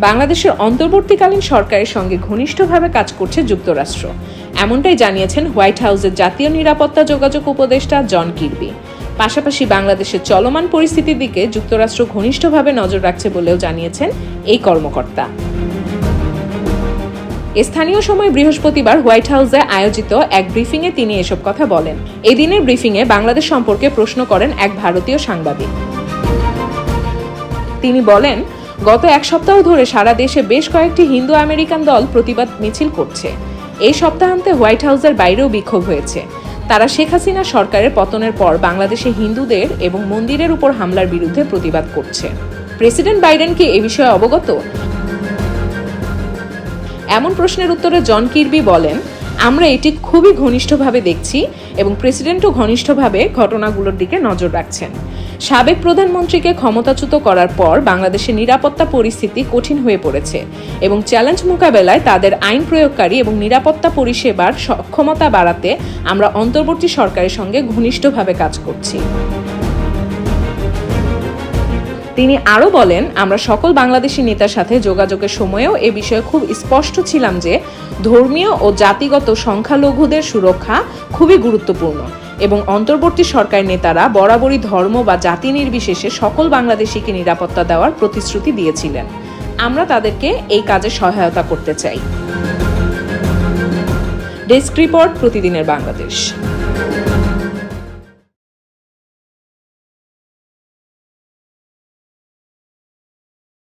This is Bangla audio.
বাংলাদেশের অন্তর্বর্তীকালীন সরকারের সঙ্গে ঘনিষ্ঠভাবে কাজ করছে যুক্তরাষ্ট্র, এমনটাই জানিয়েছেন হোয়াইট হাউসের জাতীয় নিরাপত্তা যোগাযোগ উপদেষ্টা জন কির্বি। পাশাপাশি বাংলাদেশের চলমান পরিস্থিতির দিকে যুক্তরাষ্ট্র ঘনিষ্ঠভাবে নজর রাখছে বলেও জানিয়েছেন এই কর্মকর্তা। স্থানীয় সময় বৃহস্পতিবার হোয়াইট হাউসে আয়োজিত এক ব্রিফিংয়ে তিনি এসব কথা বলেন। এদিনের ব্রিফিংয়ে বাংলাদেশ সম্পর্কে প্রশ্ন করেন এক ভারতীয় সাংবাদিক। তিনি বলেন, গত এক সপ্তাহ ধরে সারা দেশে বেশ কয়েকটি হিন্দু আমেরিকান দল প্রতিবাদ মিছিল করছে। এই সপ্তাহান্তে হোয়াইট হাউসের বাইরেও বিক্ষোভ হয়েছে। তারা শেখ হাসিনা সরকারের পতনের পর বাংলাদেশে হিন্দুদের এবং মন্দিরের উপর হামলার বিরুদ্ধে প্রতিবাদ করছে। প্রেসিডেন্ট বাইডেন কি এ বিষয়ে অবগত? এমন প্রশ্নের উত্তরে জন কির্বি বলেন, আমরা এটি খুবই ঘনিষ্ঠভাবে দেখছি এবং প্রেসিডেন্টও ঘনিষ্ঠভাবে ঘটনাগুলোর দিকে নজর রাখছেন। সাবেক প্রধানমন্ত্রীকে ক্ষমতাচ্যুত করার পর বাংলাদেশের নিরাপত্তা পরিস্থিতি কঠিন হয়ে পড়েছে এবং চ্যালেঞ্জ মোকাবেলায় তাদের আইন প্রয়োগকারী এবং নিরাপত্তা পরিষেবার সক্ষমতা বাড়াতে আমরা অন্তর্বর্তী সরকারের সঙ্গে ঘনিষ্ঠভাবে কাজ করছি। তিনি আরও বলেন, আমরা সকল বাংলাদেশি নেতার সাথে যোগাযোগের সময়েও এ বিষয়ে খুব স্পষ্ট ছিলাম যে ধর্মীয় ও জাতিগত সংখ্যালঘুদের সুরক্ষা খুবই গুরুত্বপূর্ণ এবং অন্তর্বর্তী সরকার নেতারা বরাবরই ধর্ম বা জাতি নির্বিশেষে সকল বাংলাদেশিকে নিরাপত্তা দেওয়ার প্রতিশ্রুতি দিয়েছিলেন। আমরা তাদেরকে এই কাজে সহায়তা করতে চাই। ডেস্ক রিপোর্ট, প্রতিদিনের বাংলাদেশ।